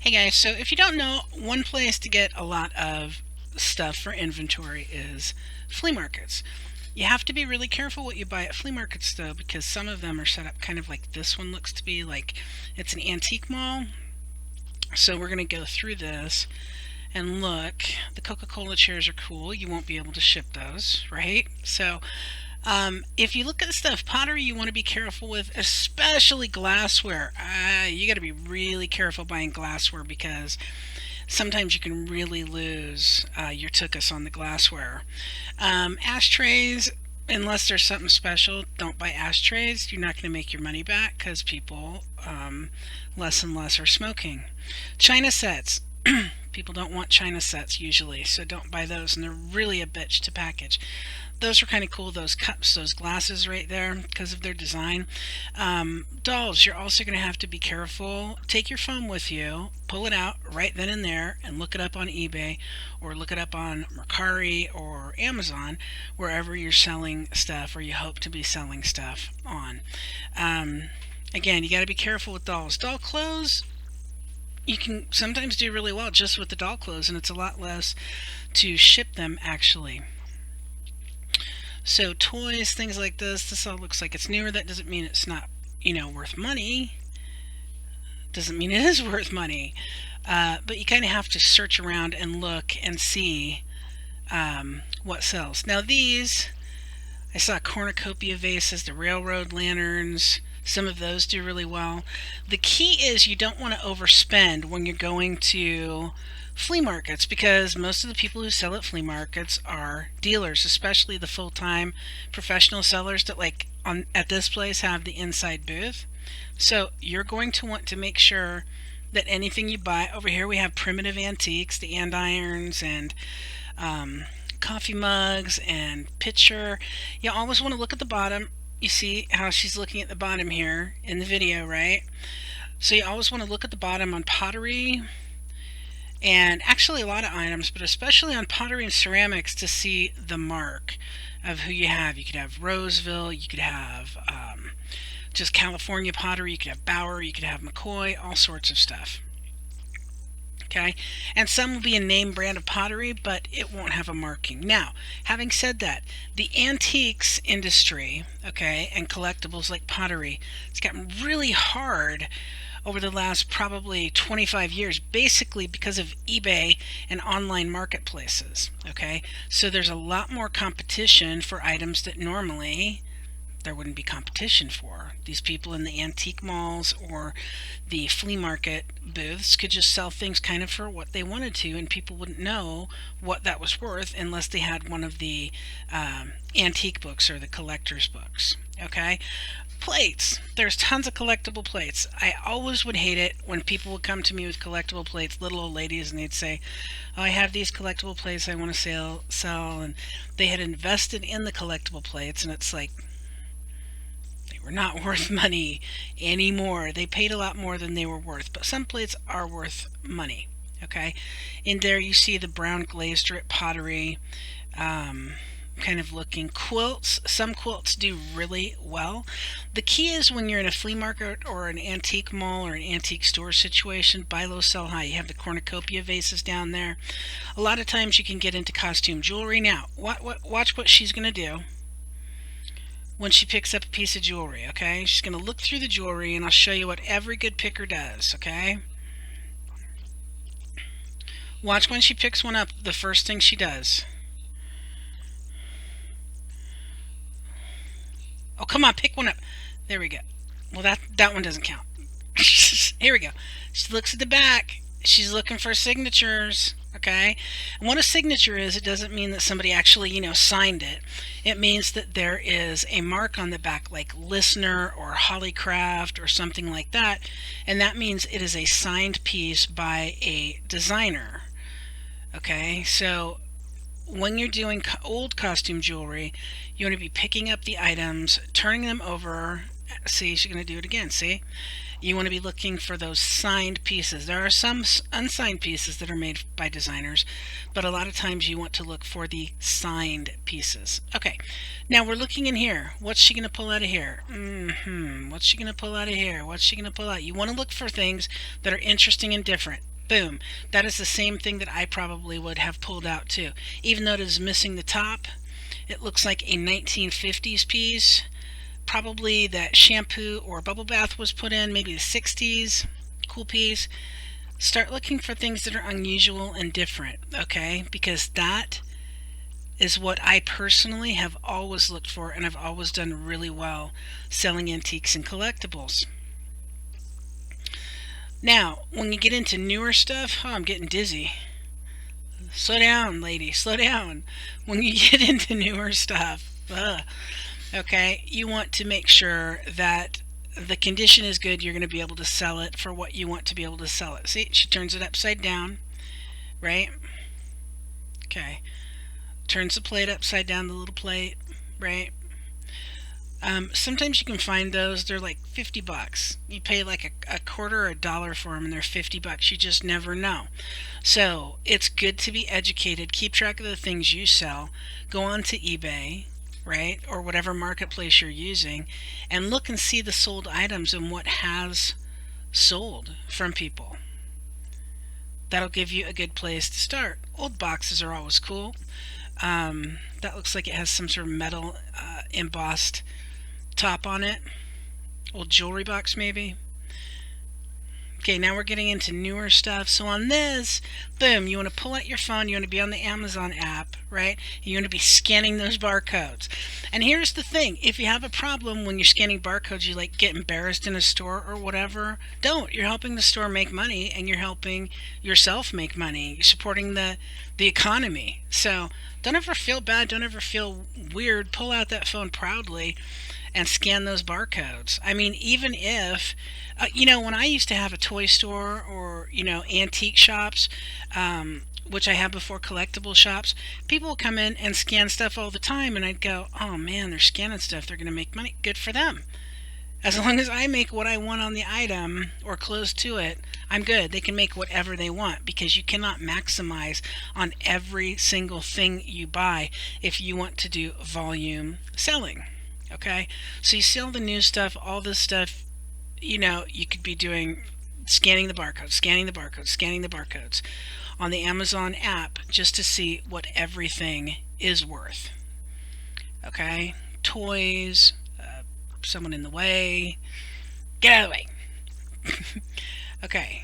Hey guys, so if you don't know, one place to get a lot of stuff for inventory is flea markets. You have to be really careful what you buy at flea markets though, because some of them are set up kind of like this one looks to be like it's an antique mall. So we're going to go through this and look. The Coca-Cola chairs are cool. You won't be able to ship those, right? So if you look at the stuff, pottery you want to be careful with, especially glassware. You got to be really careful buying glassware because sometimes you can really lose your tuchus on the glassware. Ashtrays, unless there's something special, don't buy ashtrays. You're not going to make your money back because people less and less are smoking. China sets. People don't want China sets usually, so don't buy those, and they're really a bitch to package. Those are kind of cool, those cups, those glasses right there, because of their design. Dolls, you're also going to have to be careful. Take your phone with you, pull it out right then and there, and look it up on eBay or look it up on Mercari or Amazon, wherever you're selling stuff or you hope to be selling stuff on. Again, you got to be careful with dolls. Doll clothes, you can sometimes do really well just with the doll clothes, and it's a lot less to ship them actually. So toys, things like this all looks like it's newer. That doesn't mean it's not, worth money. Doesn't mean it is worth money. But you kind of have to search around and look and see what sells. Now these, I saw cornucopia vases, the railroad lanterns. Some of those do really well. The key is you don't want to overspend when you're going to flea markets because most of the people who sell at flea markets are dealers, especially the full-time professional sellers that like on at this place have the inside booth. So you're going to want to make sure that anything you buy over here, we have primitive antiques, the andirons and coffee mugs and pitcher. You always want to look at the bottom. You see how she's looking at the bottom here in the video, right? So you always want to look at the bottom on pottery and actually a lot of items, but especially on pottery and ceramics to see the mark of who you have. You could have Roseville, you could have just California pottery, you could have Bauer, you could have McCoy, all sorts of stuff. Okay, and some will be a name brand of pottery, but it won't have a marking. Now, having said that, the antiques industry, okay, and collectibles like pottery, it's gotten really hard over the last probably 25 years, basically because of eBay and online marketplaces. Okay, so there's a lot more competition for items that normally there wouldn't be competition for. These people in the antique malls or the flea market booths could just sell things kind of for what they wanted to, and people wouldn't know what that was worth unless they had one of the antique books or the collector's books. Okay, plates. There's tons of collectible plates. I always would hate it when people would come to me with collectible plates, little old ladies, and they'd say, "Oh, I have these collectible plates I want to sell," and they had invested in the collectible plates, and it's like they were not worth money anymore. They paid a lot more than they were worth, but some plates are worth money. Okay, in there you see the brown glazed drip pottery. Kind of looking quilts. Some quilts do really well. The key is when you're in a flea market or an antique mall or an antique store situation, buy low, sell high. You have the cornucopia vases down there. A lot of times you can get into costume jewelry. Now, watch what she's going to do when she picks up a piece of jewelry, okay? She's going to look through the jewelry and I'll show you what every good picker does, okay? Watch when she picks one up, the first thing she does. Oh, come on, pick one up. There we go. Well, that one doesn't count. Here we go. She looks at the back. She's looking for signatures. Okay, and what a signature is, it doesn't mean that somebody actually, signed it. It means that there is a mark on the back, like listener or Hollycraft or something like that, and that means it is a signed piece by a designer. Okay, so when you're doing old costume jewelry, you want to be picking up the items, turning them over. See, she's going to do it again. See? You want to be looking for those signed pieces. There are some unsigned pieces that are made by designers, but a lot of times you want to look for the signed pieces. Okay, now we're looking in here. What's she going to pull out of here? What's she going to pull out of here? What's she going to pull out? You want to look for things that are interesting and different. Boom. That is the same thing that I probably would have pulled out too. Even though it is missing the top, it looks like a 1950s piece. Probably that shampoo or bubble bath was put in, maybe the 60s. Cool piece. Start looking for things that are unusual and different, okay? Because that is what I personally have always looked for, and I've always done really well selling antiques and collectibles. Now, when you get into newer stuff, oh, I'm getting dizzy. Slow down, lady, slow down. When you get into newer stuff, okay, you want to make sure that the condition is good. You're going to be able to sell it for what you want to be able to sell it. See, she turns it upside down, right? Okay. Turns the plate upside down, the little plate, right? Sometimes you can find those. They're like $50. You pay like a quarter or $1 for them, and they're $50. You just never know. So it's good to be educated. Keep track of the things you sell. Go on to eBay, right, or whatever marketplace you're using, and look and see the sold items and what has sold from people. That'll give you a good place to start. Old boxes are always cool. That looks like it has some sort of metal embossed top on it. Old jewelry box maybe. Okay, now we're getting into newer stuff. So on this, boom, you want to pull out your phone, you want to be on the Amazon app, right? You want to be scanning those barcodes. And here's the thing, if you have a problem when you're scanning barcodes, you like get embarrassed in a store or whatever, don't. You're helping the store make money, and you're helping yourself make money. You're supporting the economy. So don't ever feel bad, don't ever feel weird. Pull out that phone proudly and scan those barcodes. I mean, even if, when I used to have a toy store or, antique shops, which I had before collectible shops, people would come in and scan stuff all the time, and I'd go, oh man, they're scanning stuff, they're going to make money. Good for them. As long as I make what I want on the item or close to it, I'm good. They can make whatever they want, because you cannot maximize on every single thing you buy if you want to do volume selling. Okay, so you see all the new stuff, all this stuff, you could be doing scanning the barcodes, scanning the barcodes, scanning the barcodes on the Amazon app just to see what everything is worth. Okay, toys, someone in the way, get out of the way.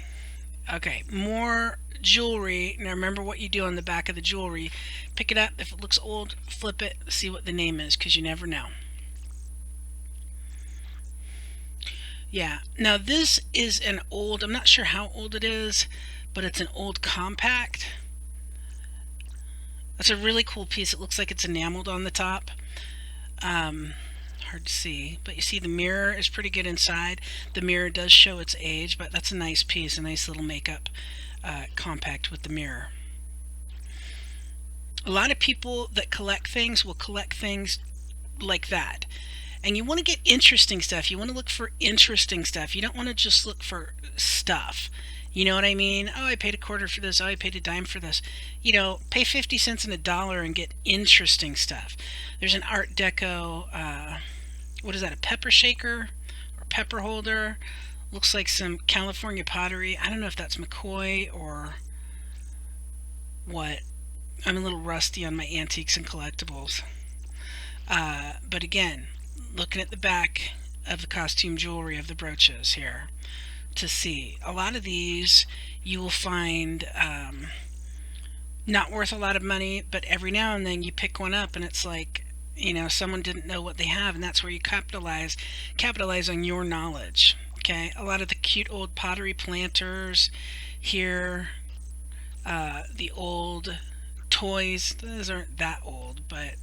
Okay, more jewelry. Now remember what you do on the back of the jewelry. Pick it up. If it looks old, flip it, see what the name is, because you never know. Yeah, now this is an old, I'm not sure how old it is, but it's an old compact. That's a really cool piece. It looks like it's enameled on the top. Hard to see, but you see the mirror is pretty good inside. The mirror does show its age, but that's a nice piece, a nice little makeup compact with the mirror. A lot of people that collect things will collect things like that. And you want to get interesting stuff. You want to look for interesting stuff. You don't want to just look for stuff. You know what I mean? Oh, I paid a quarter for this. Oh, I paid a dime for this. Pay 50 cents and $1 and get interesting stuff. There's an Art Deco, what is that, a pepper shaker or pepper holder? Looks like some California pottery. I don't know if that's McCoy or what. I'm a little rusty on my antiques and collectibles. But again, looking at the back of the costume jewelry of the brooches here to see. A lot of these you will find not worth a lot of money, but every now and then you pick one up and it's like, someone didn't know what they have, and that's where you capitalize on your knowledge. Okay, a lot of the cute old pottery planters here, the old toys, those aren't that old, but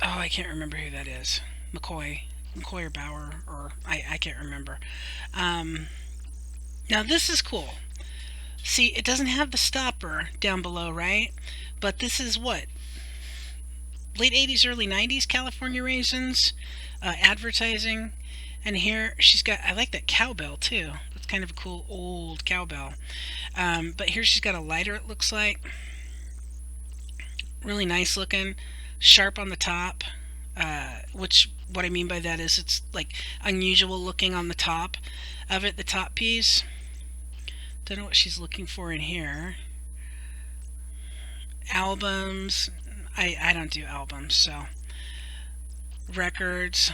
I can't remember who that is. McCoy or Bauer, or I can't remember. Now this is cool. See, it doesn't have the stopper down below, right? But this is what? Late 80s, early 90s California raisins, advertising. And here she's got, I like that cowbell too. That's kind of a cool old cowbell. But here she's got a lighter, it looks like. Really nice looking. Sharp on the top, which what I mean by that is it's like unusual looking on the top of it, the top piece. Don't know what she's looking for in here. Albums. I don't do albums, so. Records.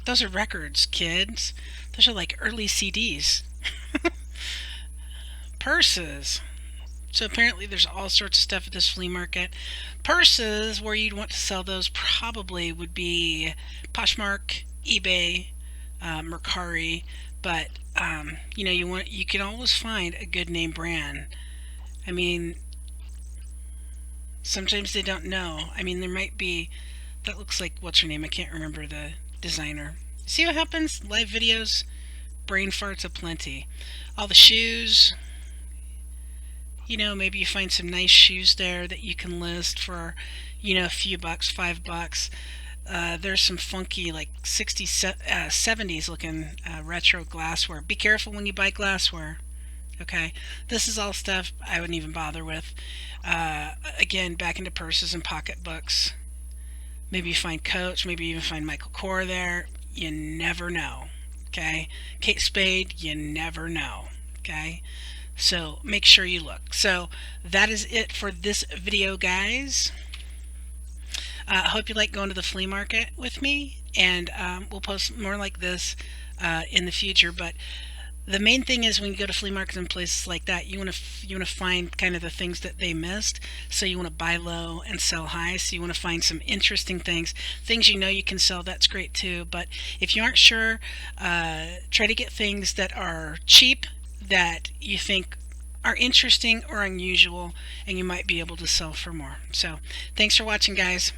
Those are records, kids. Those are like early CDs. Purses. So apparently there's all sorts of stuff at this flea market. Purses, where you'd want to sell those probably would be Poshmark, eBay, Mercari, but you know, you can always find a good name brand. I mean, sometimes they don't know. I mean, there might be, that looks like, what's her name? I can't remember the designer. See what happens? Live videos, brain farts aplenty. All the shoes, you know, maybe you find some nice shoes there that you can list for, you know, a few bucks, $5. There's some funky, like 60s, 70s looking retro glassware. Be careful when you buy glassware. Okay, this is all stuff I wouldn't even bother with. Again, back into purses and pocketbooks. Maybe you find Coach, maybe you even find Michael Kors there. You never know. Okay, Kate Spade, you never know. Okay, so make sure you look. So that is it for this video, guys. I hope you like going to the flea market with me, and we'll post more like this in the future. But the main thing is, when you go to flea markets and places like that, you want to find kind of the things that they missed. So you want to buy low and sell high. So you want to find some interesting things you know you can sell. That's great too. But if you aren't sure, try to get things that are cheap, that you think are interesting or unusual, and you might be able to sell for more. So thanks for watching, guys.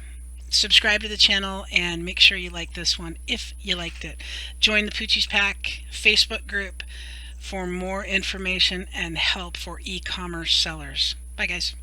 Subscribe to the channel and make sure you like this one if you liked it. Join the Poochie's Pack Facebook group for more information and help for e-commerce sellers. Bye, guys.